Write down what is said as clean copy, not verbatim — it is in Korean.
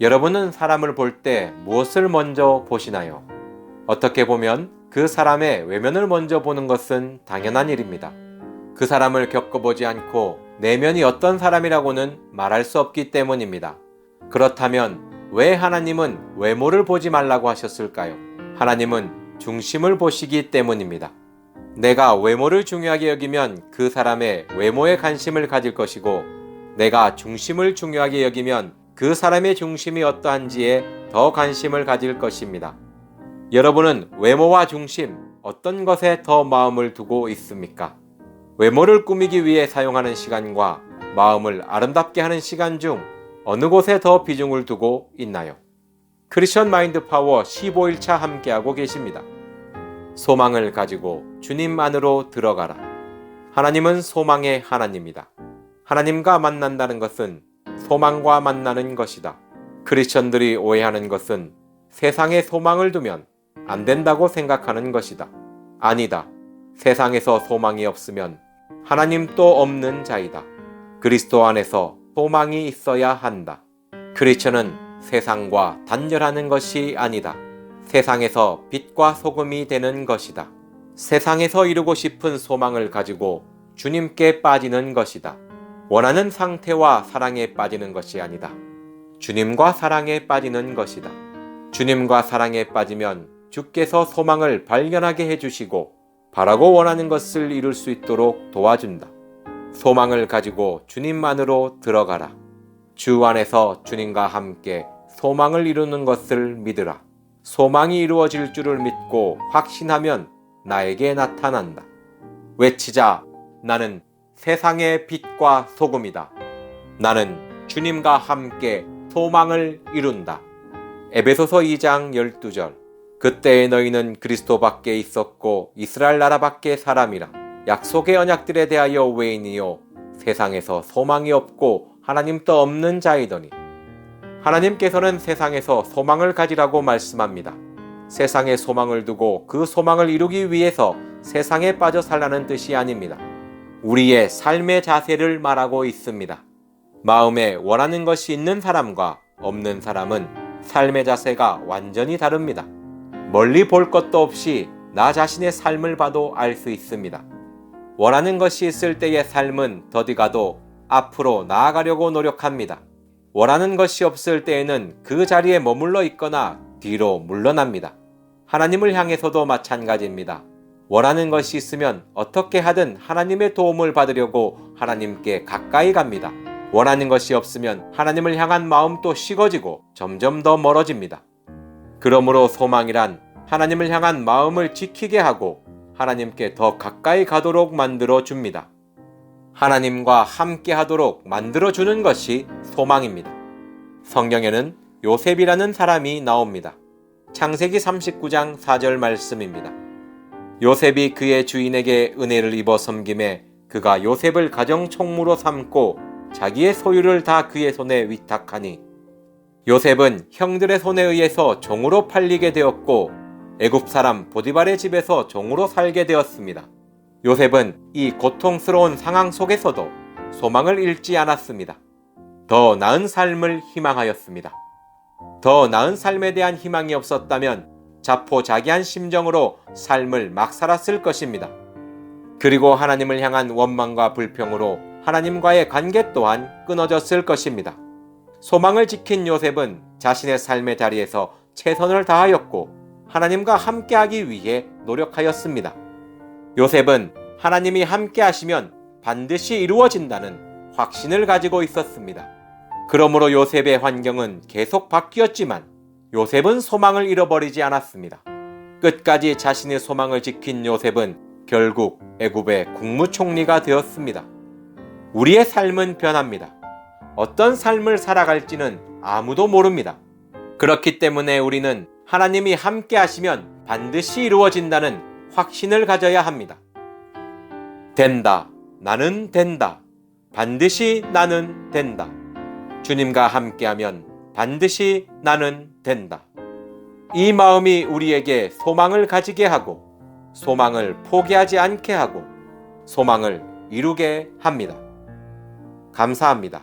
여러분은 사람을 볼 때 무엇을 먼저 보시나요? 어떻게 보면 그 사람의 외면을 먼저 보는 것은 당연한 일입니다. 그 사람을 겪어보지 않고 내면이 어떤 사람이라고는 말할 수 없기 때문입니다. 그렇다면 왜 하나님은 외모를 보지 말라고 하셨을까요? 하나님은 중심을 보시기 때문입니다. 내가 외모를 중요하게 여기면 그 사람의 외모에 관심을 가질 것이고, 내가 중심을 중요하게 여기면 그 사람의 중심이 어떠한지에 더 관심을 가질 것입니다. 여러분은 외모와 중심, 어떤 것에 더 마음을 두고 있습니까? 외모를 꾸미기 위해 사용하는 시간과 마음을 아름답게 하는 시간 중 어느 곳에 더 비중을 두고 있나요? 크리스천 마인드 파워 15일차 함께하고 계십니다. 소망을 가지고 주님 안으로 들어가라. 하나님은 소망의 하나님이다. 하나님과 만난다는 것은 소망과 만나는 것이다. 크리스천들이 오해하는 것은 세상에 소망을 두면 안 된다고 생각하는 것이다. 아니다. 세상에서 소망이 없으면 하나님도 없는 자이다. 그리스도 안에서 소망이 있어야 한다. 크리스천은 세상과 단절하는 것이 아니다. 세상에서 빛과 소금이 되는 것이다. 세상에서 이루고 싶은 소망을 가지고 주님께 빠지는 것이다. 원하는 상태와 사랑에 빠지는 것이 아니다. 주님과 사랑에 빠지는 것이다. 주님과 사랑에 빠지면 주께서 소망을 발견하게 해주시고 바라고 원하는 것을 이룰 수 있도록 도와준다. 소망을 가지고 주님만으로 들어가라. 주 안에서 주님과 함께 소망을 이루는 것을 믿으라. 소망이 이루어질 줄을 믿고 확신하면 나에게 나타난다. 외치자. 나는 세상의 빛과 소금이다. 나는 주님과 함께 소망을 이룬다. 에베소서 2장 12절. 그때에 너희는 그리스도 밖에 있었고 이스라엘 나라 밖에 사람이라. 약속의 언약들에 대하여 외인이요 세상에서 소망이 없고 하나님도 없는 자이더니. 하나님께서는 세상에서 소망을 가지라고 말씀합니다. 세상에 소망을 두고 그 소망을 이루기 위해서 세상에 빠져 살라는 뜻이 아닙니다. 우리의 삶의 자세를 말하고 있습니다. 마음에 원하는 것이 있는 사람과 없는 사람은 삶의 자세가 완전히 다릅니다. 멀리 볼 것도 없이 나 자신의 삶을 봐도 알 수 있습니다. 원하는 것이 있을 때의 삶은 더디 가도 앞으로 나아가려고 노력합니다. 원하는 것이 없을 때에는 그 자리에 머물러 있거나 뒤로 물러납니다. 하나님을 향해서도 마찬가지입니다. 원하는 것이 있으면 어떻게 하든 하나님의 도움을 받으려고 하나님께 가까이 갑니다. 원하는 것이 없으면 하나님을 향한 마음도 식어지고 점점 더 멀어집니다. 그러므로 소망이란 하나님을 향한 마음을 지키게 하고 하나님께 더 가까이 가도록 만들어 줍니다. 하나님과 함께 하도록 만들어 주는 것이 소망입니다. 성경에는 요셉이라는 사람이 나옵니다. 창세기 39장 4절 말씀입니다. 요셉이 그의 주인에게 은혜를 입어 섬김에 그가 요셉을 가정 총무로 삼고 자기의 소유를 다 그의 손에 위탁하니 요셉은 형들의 손에 의해서 종으로 팔리게 되었고 애굽 사람 보디발의 집에서 종으로 살게 되었습니다. 요셉은 이 고통스러운 상황 속에서도 소망을 잃지 않았습니다. 더 나은 삶을 희망하였습니다. 더 나은 삶에 대한 희망이 없었다면 자포자기한 심정으로 삶을 막 살았을 것입니다. 그리고 하나님을 향한 원망과 불평으로 하나님과의 관계 또한 끊어졌을 것입니다. 소망을 지킨 요셉은 자신의 삶의 자리에서 최선을 다하였고 하나님과 함께하기 위해 노력하였습니다. 요셉은 하나님이 함께 하시면 반드시 이루어진다는 확신을 가지고 있었습니다. 그러므로 요셉의 환경은 계속 바뀌었지만 요셉은 소망을 잃어버리지 않았습니다. 끝까지 자신의 소망을 지킨 요셉은 결국 애굽의 국무총리가 되었습니다. 우리의 삶은 변합니다. 어떤 삶을 살아갈지는 아무도 모릅니다. 그렇기 때문에 우리는 하나님이 함께 하시면 반드시 이루어진다는 확신을 가져야 합니다. 된다. 나는 된다. 반드시 나는 된다. 주님과 함께하면 반드시 나는 된다. 이 마음이 우리에게 소망을 가지게 하고 소망을 포기하지 않게 하고 소망을 이루게 합니다. 감사합니다.